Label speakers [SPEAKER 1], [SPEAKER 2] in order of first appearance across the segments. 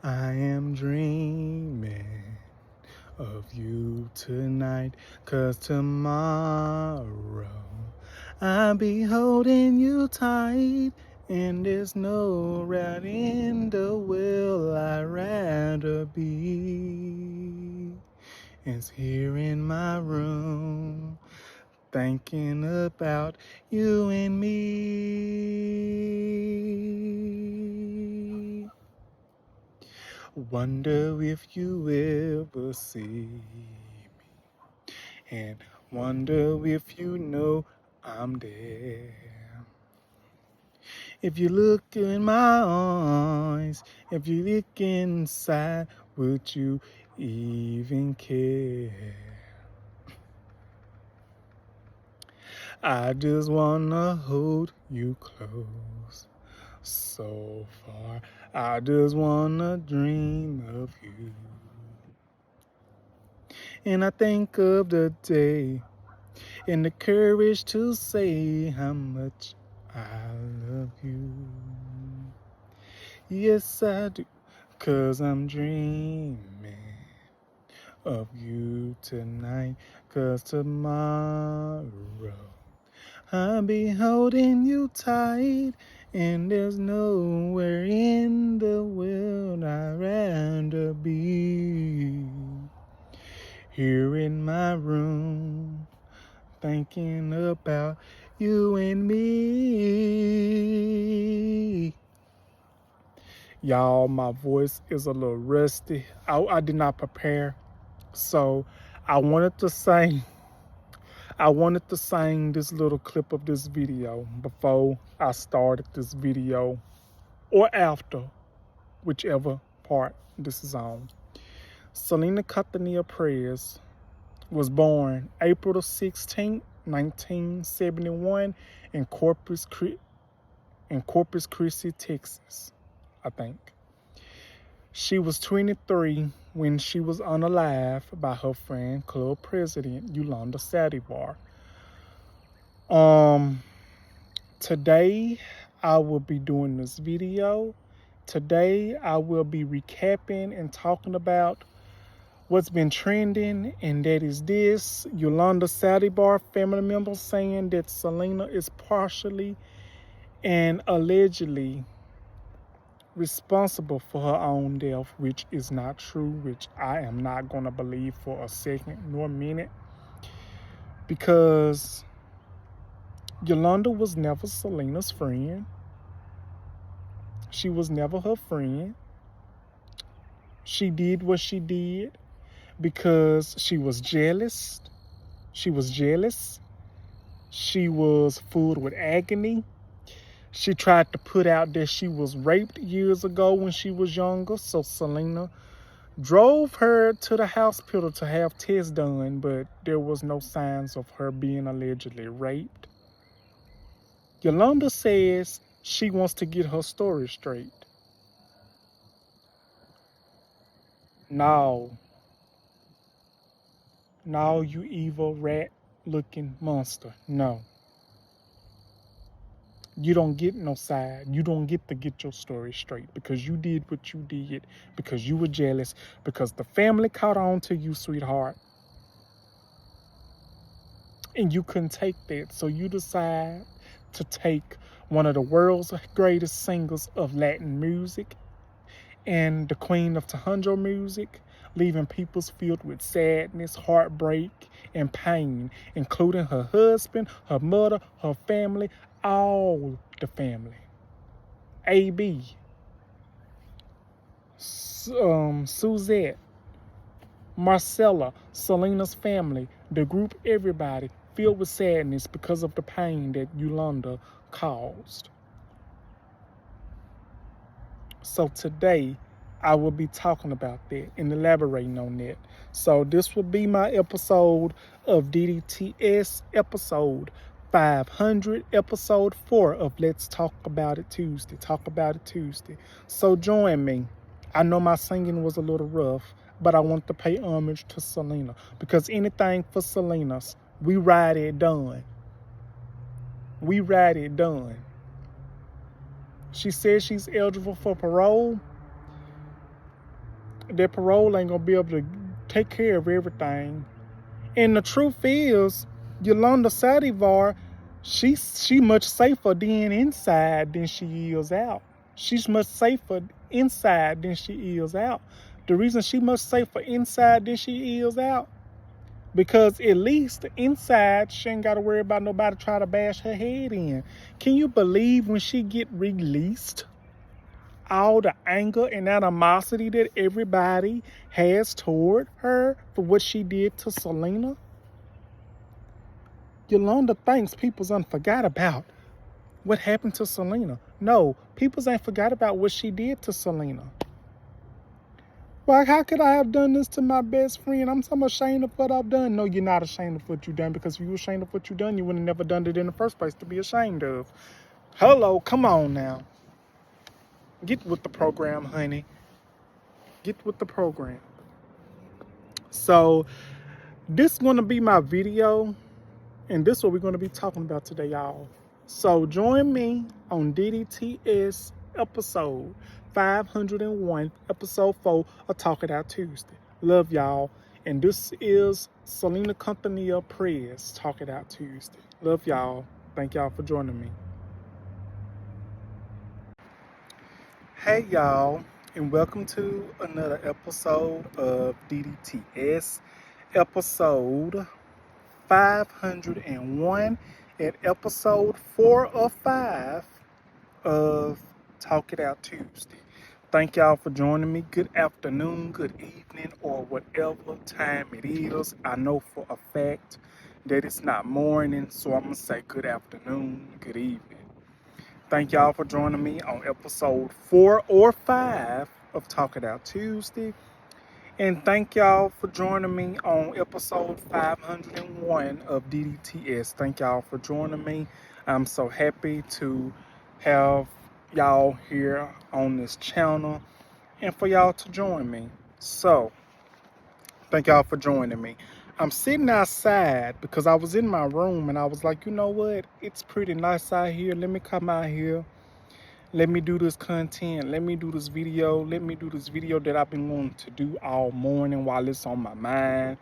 [SPEAKER 1] I am dreaming of you tonight, 'cause tomorrow I'll be holding you tight, and there's nowhere in the world I'd rather be. It's here in my room, thinking about you and me. Wonder if you ever see me, and wonder if you know I'm there. If you look in my eyes, if you look inside, would you even care? I just wanna hold you close, so far. I just wanna dream of you. And I think of the day and the courage to say how much I love you. Yes, I do, 'cause I'm dreaming of you tonight, 'cause tomorrow I'll be holding you tight, and there's nowhere in the world I'd rather be. Here in my room, thinking about you and me. Y'all, my voice is a little rusty. I did not prepare, so I wanted to sing. I wanted to sing this little clip of this video before I started this video, or after, whichever part this is on. Selena Prez was born April the 16th, 1971 in Corpus Christi, Texas, I think. She was 23 when she was unalived by her friend, club president Yolanda Sadivar. Today I will be doing this video. Today I will be recapping and talking about what's been trending, and that is this: Yolanda Sadivar family members saying that Selena is partially and allegedly responsible for her own death, which is not true, which I am not going to believe for a second nor a minute, because Yolanda was never Selena's friend. She was never her friend. She did what she did because she was jealous. She was jealous. She was filled with agony. She tried to put out that she was raped years ago when she was younger, so Selena drove her to the hospital to have tests done, but there was no signs of her being allegedly raped. Yolanda says she wants to get her story straight. No, you evil rat-looking monster. No. You don't get no side. You don't get to get your story straight because you did what you did, because you were jealous, because the family caught on to you, sweetheart. And you couldn't take that. So you decide to take one of the world's greatest singers of Latin music and the queen of Tahanjo music, leaving people filled with sadness, heartbreak, and pain, including her husband, her mother, her family, all the family. AB, Suzette, Marcella, Selena's family, the group, everybody filled with sadness because of the pain that Yolanda caused. So today, I will be talking about that and elaborating on that. So this will be my episode of DDTS, episode 500, episode 4 of Let's Talk About It Tuesday. Talk About It Tuesday. So join me. I know my singing was a little rough, but I want to pay homage to Selena, because anything for Selena's, we ride it done. We ride it done. She says she's eligible for parole. that parole ain't gonna be able to take care of everything. And the truth is, Yolanda Sadivar, she much safer than inside than she is out. She's much safer inside than she is out. The reason she much safer inside than she is out, because at least inside she ain't got to worry about nobody trying to bash her head in. Can you believe when she get released, all the anger and animosity that everybody has toward her for what she did to Selena? Yolanda thinks people's unforgot about what happened to Selena. No, people's ain't forgot about what she did to Selena. Well, how could I have done this to my best friend? I'm so ashamed of what I've done. No, you're not ashamed of what you've done, because if you were ashamed of what you've done, you would have never done it in the first place to be ashamed of. Hello, come on now. Get with the program, honey. Get with the program. So, this is going to be my video, and this is what we're going to be talking about today, y'all. So join me on DDTS episode 501, episode 4 of Talk It Out Tuesday. Love y'all. And this is Selena Prez, Talk It Out Tuesday. Love y'all. Thank y'all for joining me. Hey y'all, and welcome to another episode of DDTS, episode 501, at episode 4 of 5 of Talk It Out Tuesday. Thank y'all for joining me. Good afternoon, good evening, or whatever time it is. I know for a fact that it's not morning, so I'm going to say good afternoon, good evening. Thank y'all for joining me on episode 4 or 5 of Talk It Out Tuesday. And thank y'all for joining me on episode 501 of DDTS. Thank y'all for joining me. I'm so happy to have y'all here on this channel and for y'all to join me. So, thank y'all for joining me. I'm sitting outside because I was in my room and I was like, you know what? It's pretty nice out here. Let me come out here. Let me do this content. Let me do this video. Let me do this video that I've been wanting to do all morning while it's on my mind.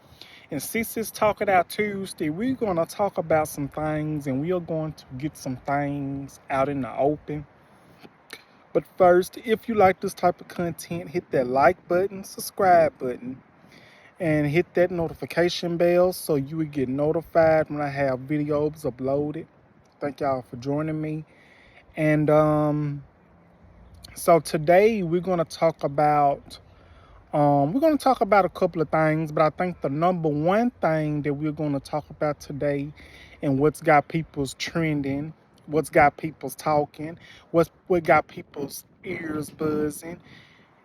[SPEAKER 1] And since it's Talk It Out Tuesday, we're going to talk about some things, and we are going to get some things out in the open. But first, if you like this type of content, hit that like button, subscribe button, and hit that notification bell so you will get notified when I have videos uploaded. Thank y'all for joining me. And so today we're going to talk about a couple of things, but I think the number one thing that we're going to talk about today, and what's got people's trending, what's got people's talking, what got people's ears buzzing,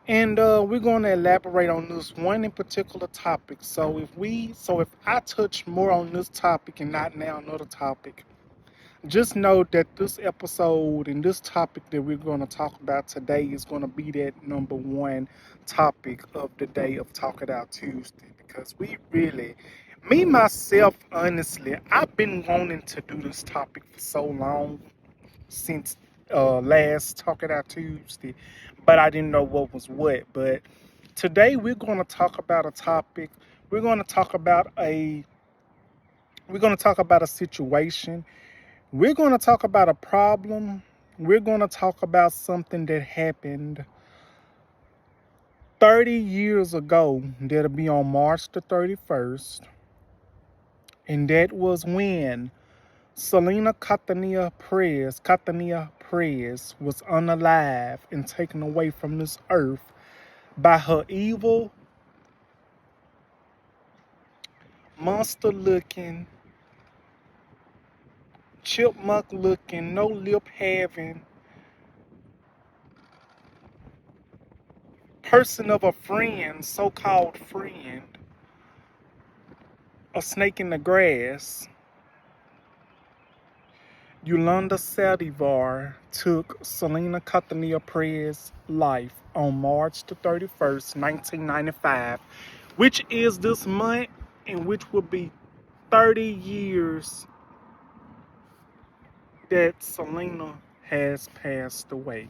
[SPEAKER 1] and we're going to elaborate on this one in particular topic. So if I touch more on this topic and not now another topic, just know that this episode and this topic that we're going to talk about today is going to be that number one topic of the day of Talk It Out Tuesday. Because me, myself, honestly, I've been wanting to do this topic for so long, since last Talk It Out Tuesday, but I didn't know what was what. But today we're going to talk about a topic. We're going to talk about a situation. We're going to talk about a problem. We're going to talk about something that happened 30 years ago. That'll be on March the 31st. And that was when Selena Prez was unalive and taken away from this earth by her evil, monster-looking, chipmunk-looking, no-lip having person of a friend, so-called friend, a snake in the grass. Yolanda Sadivar took Selena Prez's life on March the 31st, 1995, which is this month, and which will be 30 years that Selena has passed away.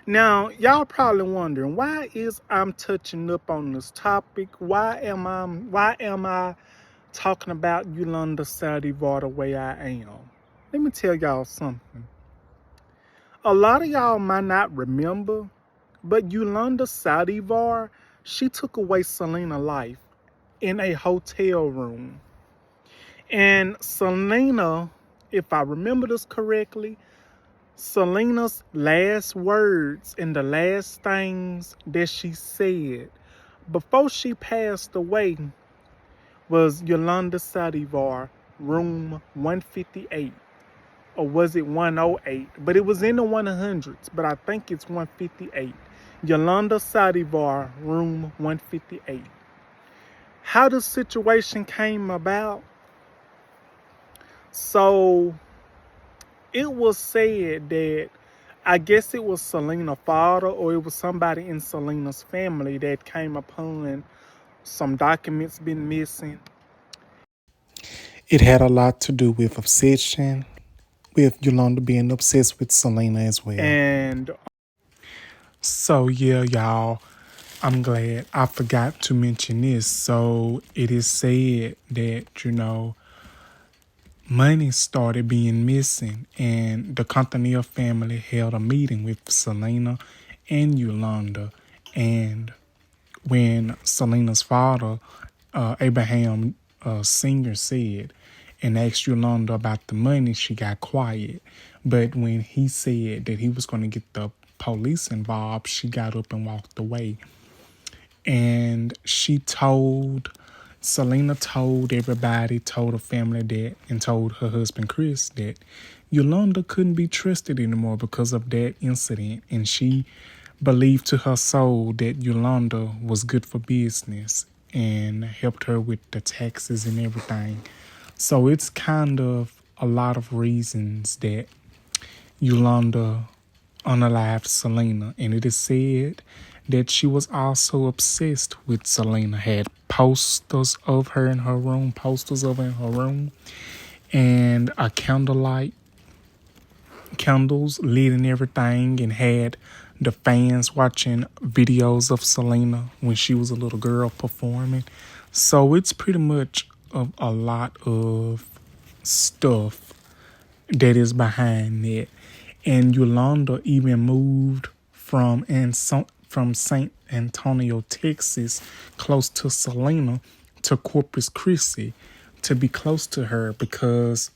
[SPEAKER 1] Now, y'all probably wondering, why is I'm touching up on this topic? Why am I talking about Yolanda Saldivar the way I am? Let me tell y'all something. A lot of y'all might not remember, but Yolanda Saldivar, she took away Selena's life in a hotel room. And Selena, if I remember this correctly, Selena's last words and the last things that she said before she passed away was Yolanda Saldivar, room 158. Or was it 108? But it was in the 100s, but I think it's 158. Yolanda Saldivar, room 158. How the situation came about? So it was said that I guess it was Selena's father or it was somebody in Selena's family that came upon some documents been missing. It had a lot to do with obsession, with Yolanda being obsessed with Selena as well. And so yeah, y'all, I'm glad I forgot to mention this. So it is said that, money started being missing, and the Continental family held a meeting with Selena and Yolanda. And when Selena's father, Abraham Sr., said and asked Yolanda about the money, she got quiet. But when he said that he was going to get the police involved, she got up and walked away. And Selena told everybody, told her family that, and told her husband Chris that Yolanda couldn't be trusted anymore because of that incident. And she believed to her soul that Yolanda was good for business and helped her with the taxes and everything. So it's kind of a lot of reasons that Yolanda unalived Selena. And it is said that she was also obsessed with Selena, had posters of her in her room, and a candles lit and everything, and had the fans watching videos of Selena when she was a little girl performing. So it's pretty much a lot of stuff that is behind it. And Yolanda even moved from St. Antonio, Texas, close to Selena, to Corpus Christi to be close to her, because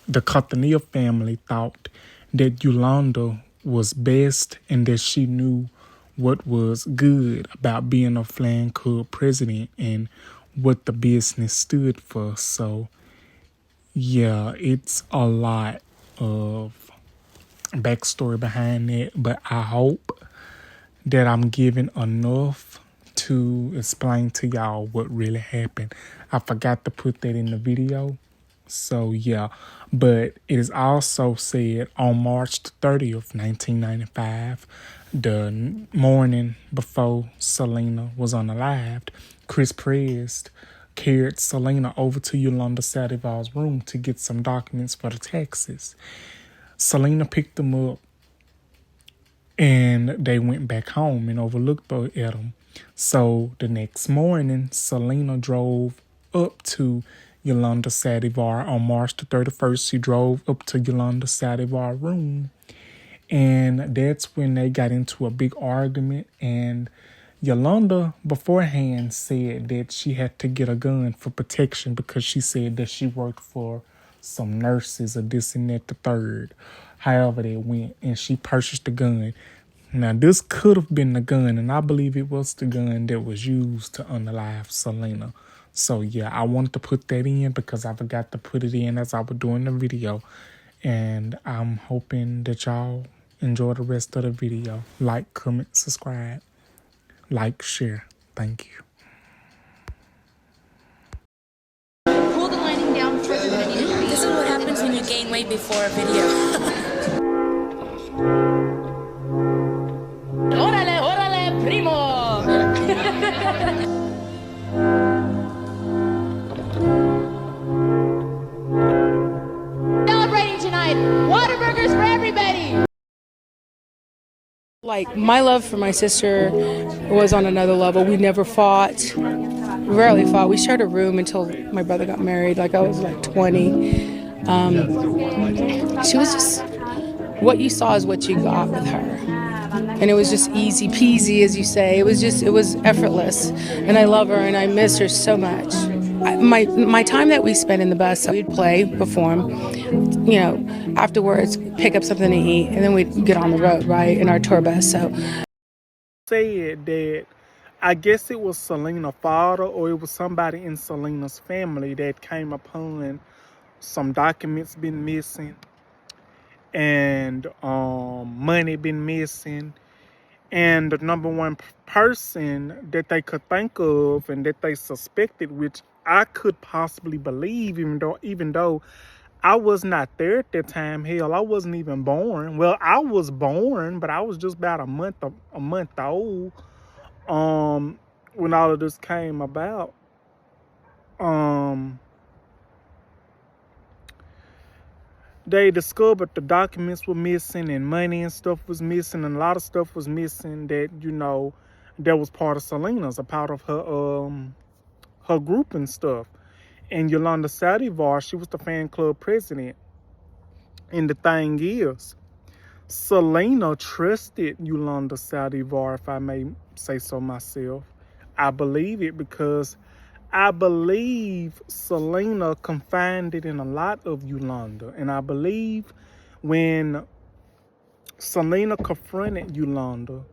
[SPEAKER 1] the Cattaneo family thought that Yolanda was best and that she knew what was good about being a Flan Club president and what the business stood for. So yeah, it's a lot of backstory behind it, but I hope that I'm giving enough to explain to y'all what really happened. I forgot to put that in the video. So yeah, but it is also said on March 30th, 1995, the morning before Selena was unalived, Chris Prez carried Selena over to Yolanda Saldivar's room to get some documents for the taxes. Selena picked them up and they went back home and overlooked at them. So the next morning, Selena drove up to Yolanda Saldivar on March the 31st. She drove up to Yolanda Saldivar's room, and that's when they got into a big argument. And Yolanda beforehand said that she had to get a gun for protection because she said that she worked for some nurses or this and that, the third. However they went, and she purchased the gun. Now, this could have been the gun, and I believe it was the gun that was used to unalive Selena. So, yeah, I wanted to put that in because I forgot to put it in as I was doing the video. And I'm hoping that y'all enjoy the rest of the video. Like, comment, subscribe. Like, share. Thank you.
[SPEAKER 2] Pull the lining down further than you need to be.
[SPEAKER 3] This is what happens when you gain weight before a video.
[SPEAKER 2] Órale, órale, primo! Celebrating tonight, Waterburgers for everybody!
[SPEAKER 4] Like, my love for my sister was on another level. We never fought, rarely fought. We shared a room until my brother got married. Like, I was like 20. She was just, what you saw is what you got with her. And it was just easy peasy, as you say. It was effortless. And I love her and I miss her so much. My time that we spent in the bus, we'd play, perform, afterwards pick up something to eat, and then we'd get on the road, right, in our tour bus. So
[SPEAKER 1] said that I guess it was Selena's father or it was somebody in Selena's family that came upon some documents been missing and money been missing. And the number one person that they could think of and that they suspected, which I could possibly believe, even though I was not there at that time. Hell, I wasn't even born. Well, I was born, but I was just about a month old when all of this came about. They discovered the documents were missing and money and stuff was missing and a lot of stuff was missing that that was part of Selena's, a part of her group and stuff. And Yolanda Sadivar, she was the fan club president. And the thing is, Selena trusted Yolanda Sadivar, if I may say so myself. I believe it because I believe Selena confided in a lot of Yolanda. And I believe when Selena confronted Yolanda,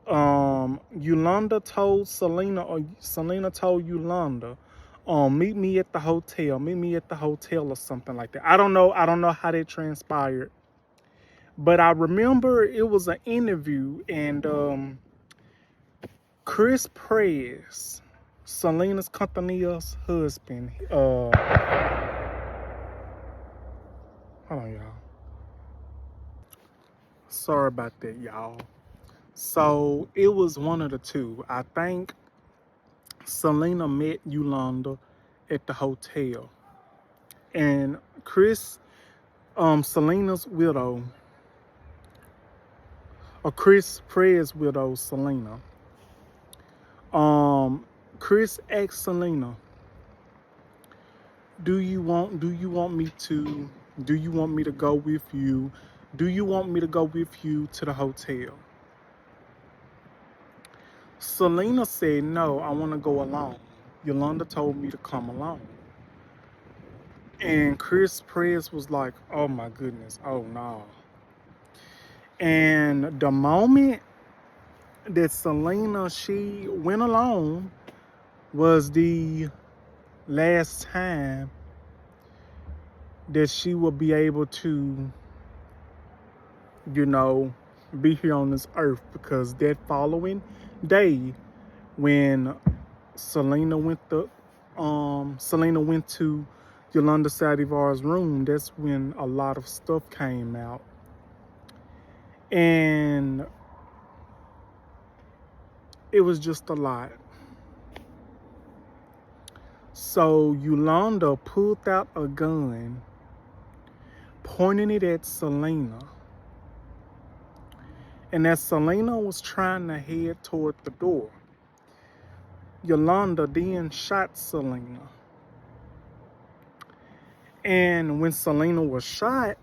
[SPEAKER 1] Yolanda told Selena, or Selena told Yolanda, meet me at the hotel or something like that. I don't know how that transpired. But I remember it was an interview and Chris Prez, Selena's Quintanill's husband. Hold on, y'all. Sorry about that, y'all. So it was one of the two. I think Selena met Yolanda at the hotel. And Chris, Selena's widow, or Chris Prez widow, Selena. Chris asked Selena, do you want me to go with you? Do you want me to go with you to the hotel? Selena said, no, I want to go alone. Yolanda told me to come alone. And Chris Prez was like, oh my goodness, oh no. And the moment that Selena, she went alone was the last time that she would be able to, be here on this earth, because that following day when Selena went to Yolanda Sadivar's room, that's when a lot of stuff came out. And it was just a lot. So Yolanda pulled out a gun, pointing it at Selena. And as Selena was trying to head toward the door, Yolanda then shot Selena. And when Selena was shot,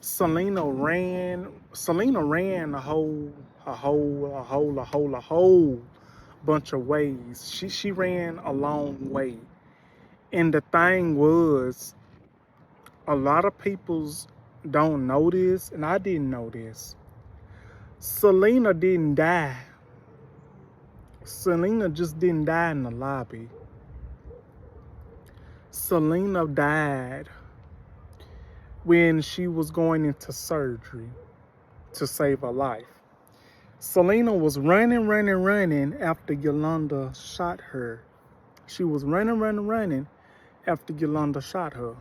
[SPEAKER 1] Selena ran a whole bunch of ways. She ran a long way. And the thing was, a lot of people's don't know this, and I didn't know this. Selena didn't die. Selena just didn't die in the lobby. Selena died when she was going into surgery to save her life. Selena was running after Yolanda shot her. She was running after Yolanda shot her.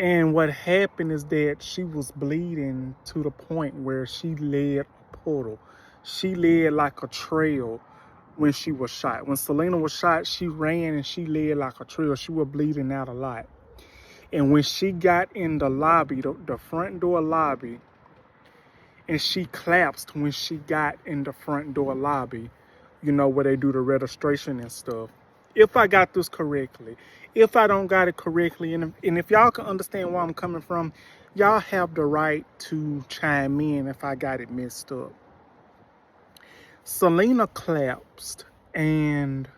[SPEAKER 1] And what happened is that she was bleeding to the point where she led a portal. She led like a trail when she was shot. When Selena was shot, she ran and she led like a trail. She was bleeding out a lot. And when she got in the lobby, the front door lobby, and she collapsed when she got in the front door lobby, you know, where they do the registration and stuff. If I got this correctly. If I don't got it correctly, and if y'all can understand where I'm coming from, y'all have the right to chime in if I got it messed up. Selena collapsed, and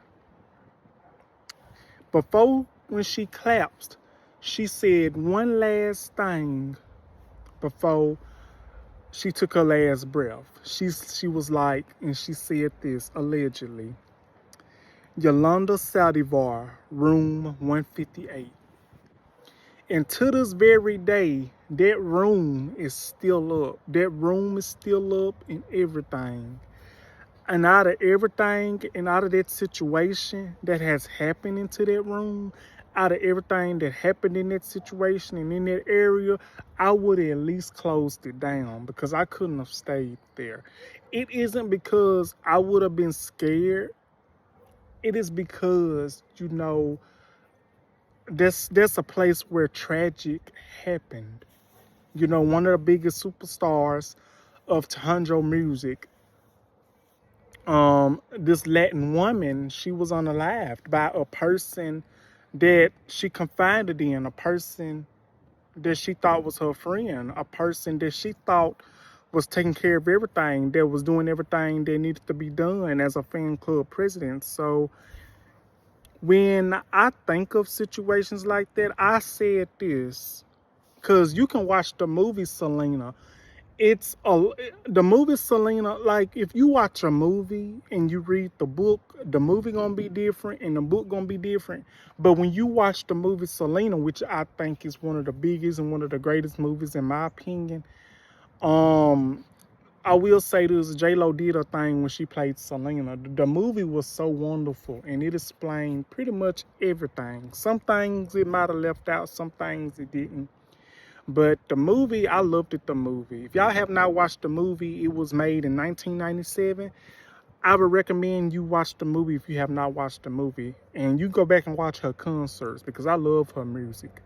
[SPEAKER 1] before when she collapsed, she said one last thing before she took her last breath. She was like, and she said this allegedly: Yolanda Saldivar, room 158. And to this very day, that room is still up. That room is still up and everything. And out of everything and out of that situation that has happened into that room, out of everything that happened in that situation and in that area, I would have at least closed it down because I couldn't have stayed there. It isn't because I would have been scared. It is because, you know, that's a place where tragic happened. You know, one of the biggest superstars of Tahanjo music, this Latin woman, she was unalived by a person that she confided in, a person that she thought was her friend, a person that she thought was taking care of everything, that was doing everything that needed to be done as a fan club president. So when I think of situations like that, I said this, because you can watch the movie Selena. The movie Selena, like if you watch a movie and you read the book, the movie gonna be different and the book gonna be different. But when you watch the movie Selena, which I think is one of the biggest and one of the greatest movies in my opinion, I will say this: J-Lo did a thing when she played Selena. The movie was so wonderful, and it explained pretty much everything. Some things it might have left out, some things it didn't. But the movie, I loved it, the movie. If y'all have not watched the movie, it was made in 1997. I would recommend you watch the movie if you have not watched the movie. And you go back and watch her concerts because I love her music.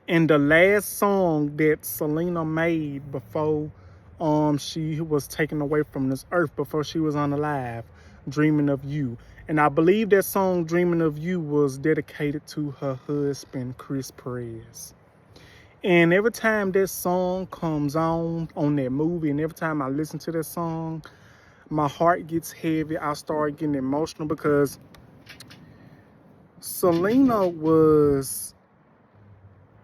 [SPEAKER 1] And the last song that Selena made before she was taken away from this earth, before she was unalive, Dreaming of You. And I believe that song, Dreaming of You, was dedicated to her husband, Chris Prez. And every time that song comes on that movie, and every time I listen to that song, my heart gets heavy. I start getting emotional because Selena was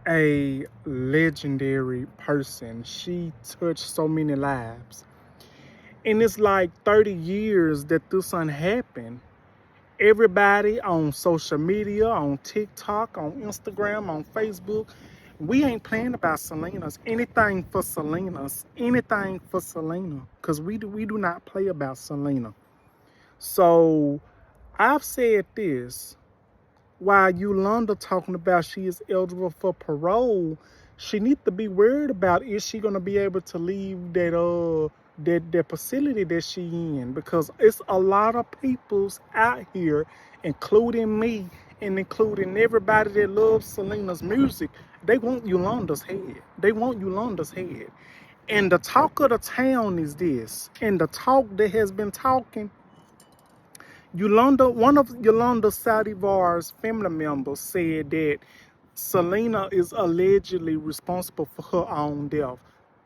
[SPEAKER 1] a legendary person. She touched so many lives. And it's like 30 years that this happened. Everybody on social media, on TikTok, on Instagram, on Facebook, we ain't playing about Selena's. Anything for Selena's. Anything for Selena. Because we do not play about Selena. So I've said this. While Yolanda talking about she is eligible for parole, she needs to be worried about, is she going to be able to leave that facility that she in? Because it's a lot of peoples out here, including me and including everybody that loves Selena's music. They want Yolanda's head. They want Yolanda's head. And the talk of the town is this. And the talk that has been talking, one of Yolanda Saldivar's family members said that Selena is allegedly responsible for her own death,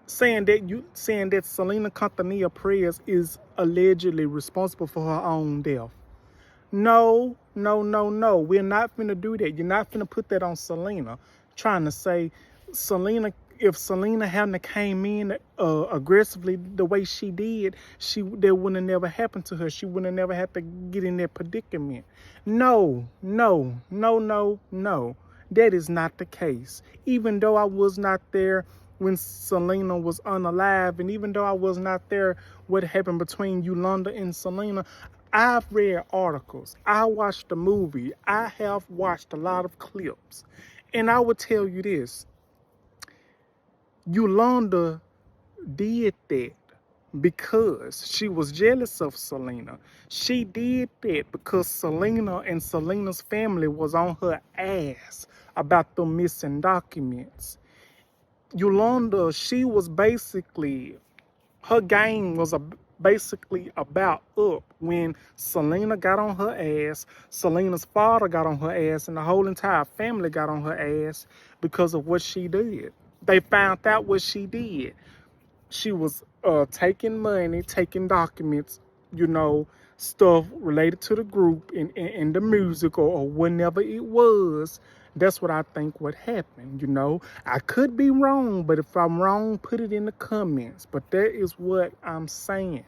[SPEAKER 1] saying that Selena Quintanilla Prez is allegedly responsible for her own death. No. We're not finna do that. You're not finna put that on Selena. Trying to say Selena, if Selena hadn't came in aggressively the way she did, that wouldn't have never happened to her. She wouldn't have never had to get in that predicament. No. That is not the case. Even though I was not there when Selena was unalive, and even though I was not there what happened between Yolanda and Selena, I've read articles. I watched the movie. I have watched a lot of clips. And I would tell you this. Yolanda did that because she was jealous of Selena. She did that because Selena and Selena's family was on her ass about the missing documents. Yolanda, she was basically, her game was basically about up when Selena got on her ass, Selena's father got on her ass, and the whole entire family got on her ass because of what she did. They found out what she did. She was taking money, taking documents, you know, stuff related to the group in the music or whenever it was. That's what I think what happened, you know. I could be wrong, but if I'm wrong, put it in the comments. But that is what I'm saying.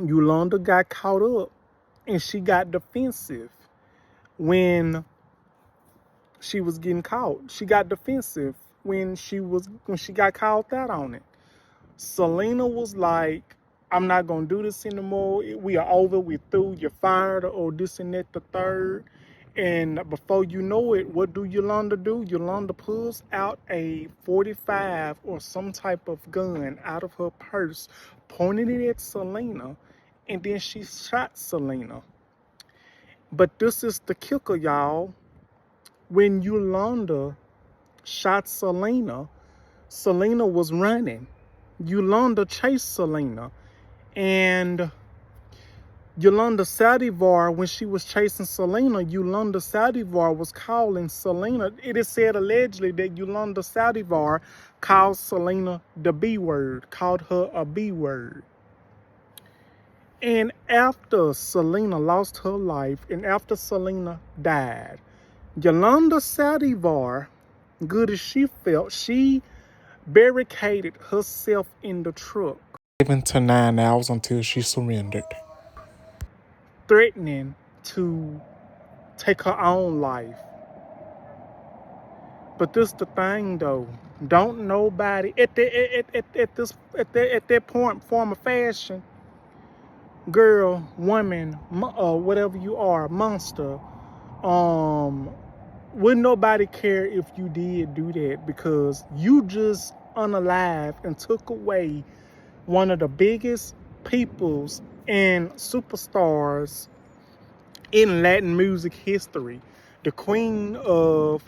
[SPEAKER 1] Yolanda got caught up and she got defensive when she was getting caught. She got defensive when she got called out on it. Selena was like, I'm not going to do this anymore. We are over. We through. You're fired or this and that, the third. And before you know it, what do Yolanda do? Yolanda pulls out a 45 or some type of gun out of her purse, pointed it at Selena, and then she shot Selena. But this is the kicker, y'all. When Yolanda shot Selena, Selena was running. Yolanda chased Selena, and Yolanda Sadivar, when she was chasing Selena, Yolanda Sadivar was calling Selena. It is said allegedly that Yolanda Sadivar called Selena the B word, called her a B word. And after Selena lost her life, and after Selena died, Yolanda Sadivar, good as she felt, she barricaded herself in the truck. 7 to 9 hours until she surrendered, threatening to take her own life. But this the thing though, don't nobody at that point, form of fashion, girl, woman, whatever you are, monster, wouldn't nobody care if you did do that, because you just unalived and took away one of the biggest peoples and superstars in Latin music history, the queen of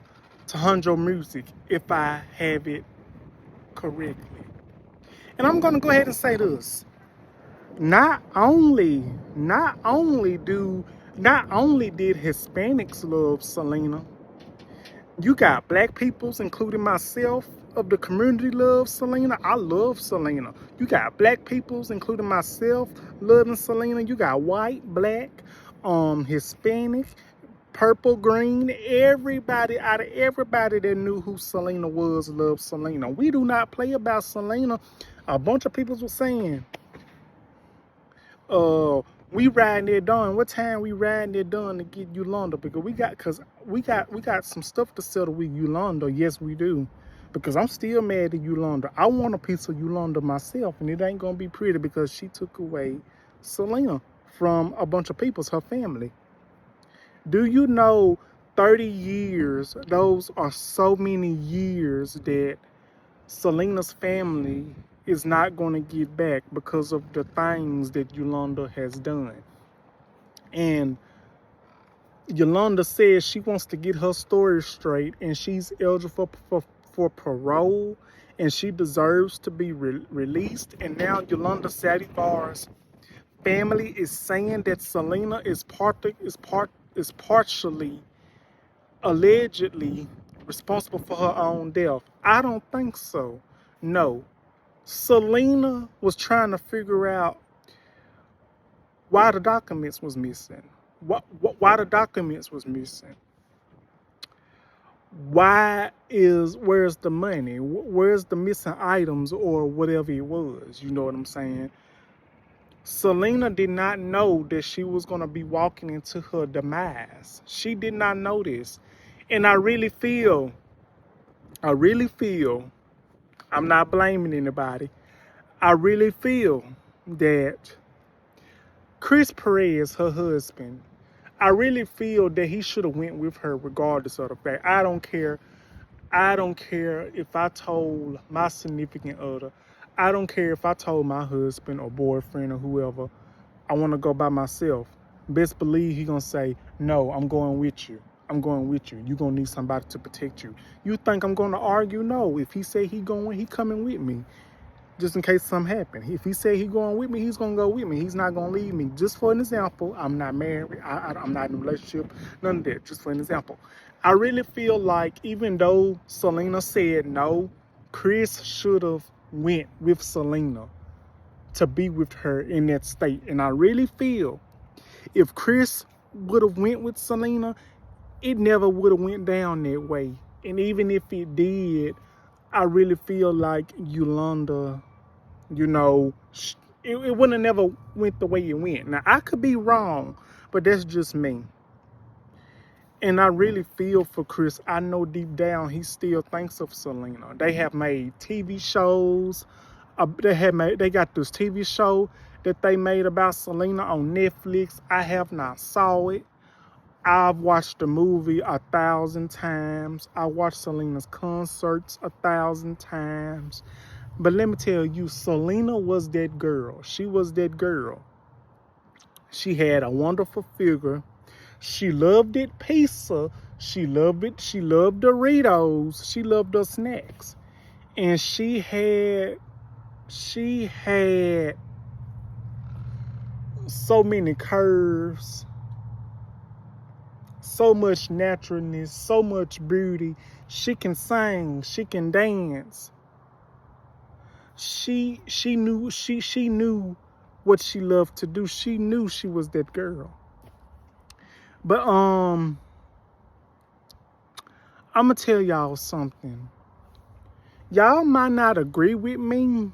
[SPEAKER 1] Tahanjo music, if I have it correctly. And I'm gonna go ahead and say this. Not only did Hispanics love Selena, you got black peoples, including myself, of the community love Selena. I love Selena. You got black peoples, including myself, loving Selena. You got white, black, Hispanic, purple, green. Everybody, out of everybody that knew who Selena was, loved Selena. We do not play about Selena. A bunch of people were saying, we riding there done. What time we riding there done to get Yolanda? Because we got some stuff to settle with Yolanda. Yes, we do. Because I'm still mad at Yolanda. I want a piece of Yolanda myself, and it ain't gonna be pretty because she took away Selena from a bunch of people's, her family. Do you know 30 years, those are so many years that Selena's family is not going to get back because of the things that Yolanda has done. And Yolanda says she wants to get her story straight, and she's eligible for parole, and she deserves to be released. And now Yolanda Sadivar's family is saying that Selena is partially, allegedly responsible for her own death. I don't think so. No. Selena was trying to figure out why the documents was missing. Why the documents was missing. Where's the money? Where's the missing items or whatever it was? You know what I'm saying? Selena did not know that she was going to be walking into her demise. She did not know this. And I really feel, I'm not blaming anybody. I really feel that Chris Perez, her husband, I really feel that he should have went with her regardless of the fact. I don't care if I told my significant other, I don't care if I told my husband or boyfriend or whoever, I want to go by myself. Best believe he gonna say, no, I'm going with you. I'm going with you. You gonna need somebody to protect you. You think I'm gonna argue? No. If he say he going, he coming with me. Just in case something happen. If he say he going with me, he's gonna go with me. He's not gonna leave me. Just for an example, I'm not married. I'm not in a relationship. None of that. Just for an example. I really feel like even though Selena said no, Chris should have went with Selena to be with her in that state. And I really feel if Chris would have went with Selena, it never would have went down that way. And even if it did, I really feel like Yolanda, you know, it wouldn't have never went the way it went. Now, I could be wrong, but that's just me. And I really feel for Chris. I know deep down he still thinks of Selena. They have made TV shows. They got this TV show that they made about Selena on Netflix. I have not saw it. I've watched the movie 1,000 times. I watched Selena's concerts 1,000 times. But let me tell you, Selena was that girl. She was that girl. She had a wonderful figure. She loved it pizza. She loved it. She loved Doritos. She loved her snacks. And she had so many curves, so much naturalness, so much beauty. She can sing, she can dance. She knew what she loved to do. She knew she was that girl. But I'm gonna tell y'all something. Y'all might not agree with me,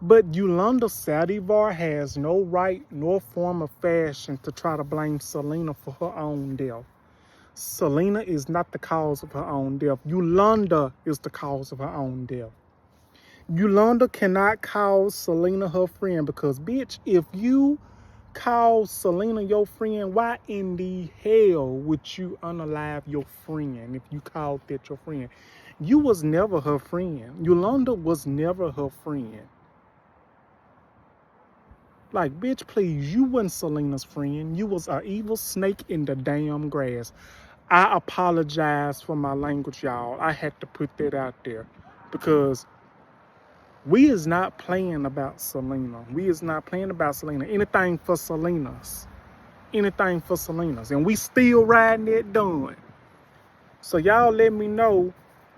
[SPEAKER 1] but Yolanda Sadivar has no right nor form of fashion to try to blame Selena for her own death. Selena is not the cause of her own death. Yolanda is the cause of her own death. Yolanda cannot call Selena her friend because, bitch, if you call Selena your friend, why in the hell would you unalive your friend if you called that your friend? You was never her friend. Yolanda was never her friend. Like, bitch, please, you wasn't Selena's friend. You was an evil snake in the damn grass. I apologize for my language, y'all. I had to put that out there because we is not playing about Selena. We is not playing about Selena. Anything for Selena's. Anything for Selena's. And we still riding that done. So y'all let me know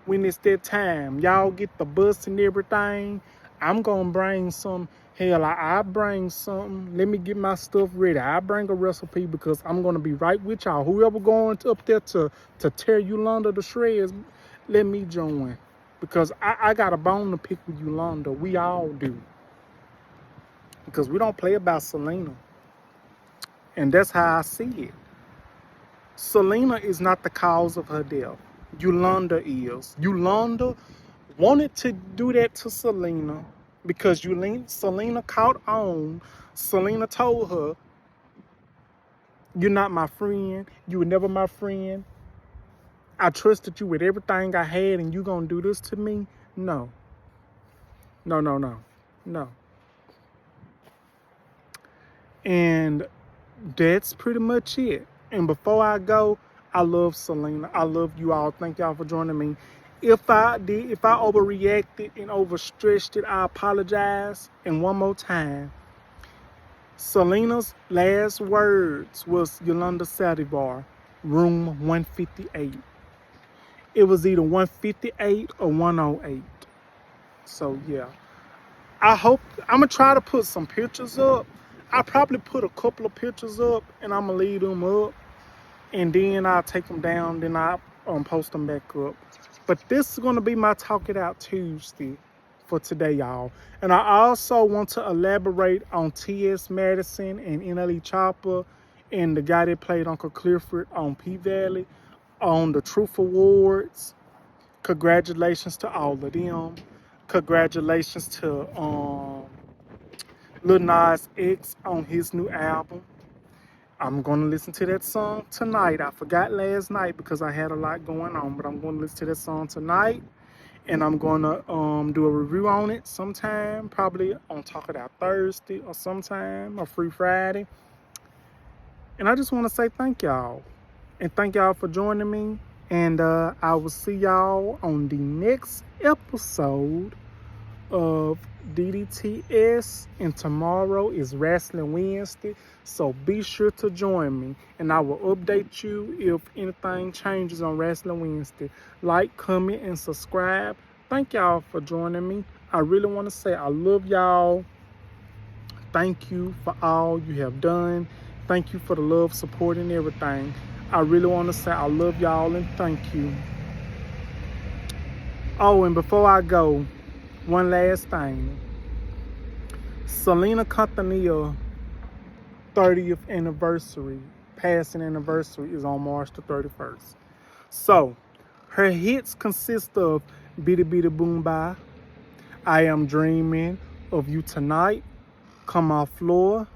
[SPEAKER 1] when it's that time. Y'all get the bus and everything. I'm going to bring some. Hell, I bring something. Let me get my stuff ready. I bring a recipe because I'm going to be right with y'all. Whoever going up there to tear Yolanda to shreds, let me join. Because I got a bone to pick with Yolanda. We all do. Because we don't play about Selena. And that's how I see it. Selena is not the cause of her death. Yolanda is. Yolanda wanted to do that to Selena because Selena caught on. Selena told her, you're not my friend. You were never my friend. I trusted you with everything I had and you gonna do this to me? No. No. And that's pretty much it. And before I go, I love Selena. I love you all. Thank y'all for joining me. If I overreacted and overstretched it, I apologize. And one more time, Selena's last words was Yolanda Sadivar, room 158. It was either 158 or 108. So yeah, I'm gonna try to put some pictures up. I'll probably put a couple of pictures up and I'm gonna leave them up. And then I'll take them down, then I'll post them back up. But this is going to be my Talk It Out Tuesday for today, y'all. And I also want to elaborate on T.S. Madison and NLE Chopper and the guy that played Uncle Clifford on P-Valley on the Truth Awards. Congratulations to all of them. Congratulations to Lil Nas X on his new album. I'm going to listen to that song tonight. I forgot last night because I had a lot going on, but I'm going to listen to that song tonight. and I'm gonna do a review on it sometime, probably on Talk It Out Thursday or sometime, or Free Friday. And I just want to say thank y'all, and thank y'all for joining me. And I will see y'all on the next episode of DDTS, and tomorrow is Wrestling Wednesday, so be sure to join me, and I will update you if anything changes on Wrestling Wednesday. Like, comment, and subscribe. Thank y'all for joining me. I really want to say I love y'all. Thank you for all you have done. Thank you for the love, support, and everything. I really want to say I love y'all and thank you. Oh, and before I go, one last thing. Selena Quintanilla 30th anniversary, passing anniversary, is on March the 31st. So, her hits consist of Bitty Bitty Boom Bye, I Am Dreaming of You Tonight, Come Off Floor,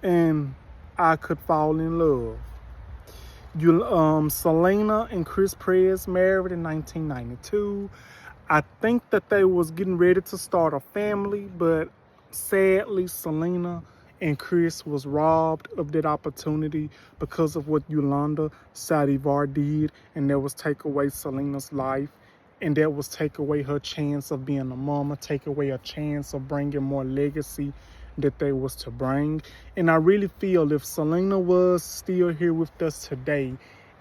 [SPEAKER 1] and I Could Fall in Love. Selena and Chris Prez married in 1992. I think that they was getting ready to start a family, but sadly, Selena and Chris was robbed of that opportunity because of what Yolanda Sadivar did, and that was take away Selena's life, and that was take away her chance of being a mama, take away a chance of bringing more legacy that they was to bring. And I really feel if Selena was still here with us today,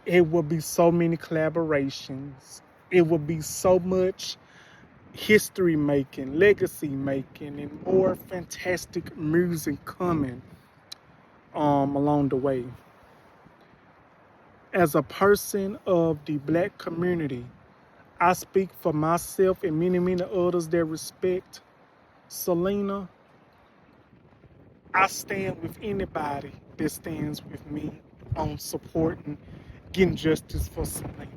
[SPEAKER 1] it would be so many collaborations. It would be so much history making, legacy making, and more fantastic music coming along the way. As a person of the Black community, I speak for myself and many, many others that respect Selena. I stand with anybody that stands with me on supporting, getting justice for Selena.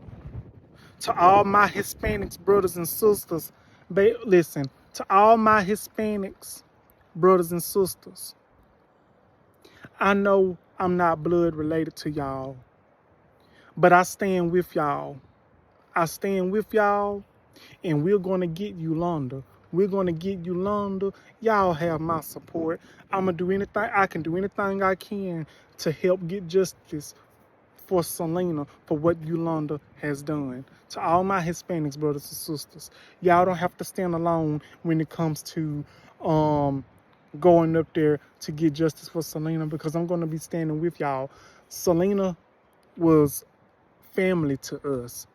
[SPEAKER 1] To all my Hispanics, brothers and sisters, listen, to all my Hispanics, brothers and sisters, I know I'm not blood related to y'all, but I stand with y'all. I stand with y'all, and we're going to get Yolanda. We're going to get Yolanda. Y'all have my support. I'm going to do anything. I can do anything I can to help get justice for Selena for what Yolanda has done. To all my Hispanics, brothers and sisters, y'all don't have to stand alone when it comes to going up there to get justice for Selena, because I'm going to be standing with y'all. Selena was family to us.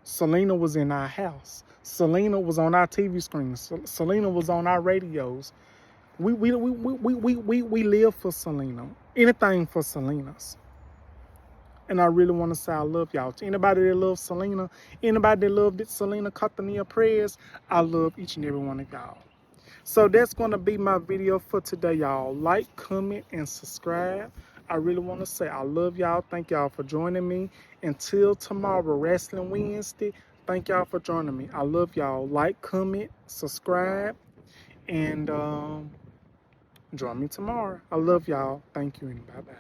[SPEAKER 1] Selena was in our house. Selena was on our TV screens. Selena was on our radios. We live for Selena. Anything for Selena's. And I really want to say I love y'all. To anybody that loves Selena, anybody that loved Selena Prez, I love each and every one of y'all. So that's going to be my video for today, y'all. Like, comment, and subscribe. I really want to say I love y'all. Thank y'all for joining me. Until tomorrow, Wrestling Wednesday, thank y'all for joining me. I love y'all. Like, comment, subscribe, and join me tomorrow. I love y'all. Thank you, and bye-bye.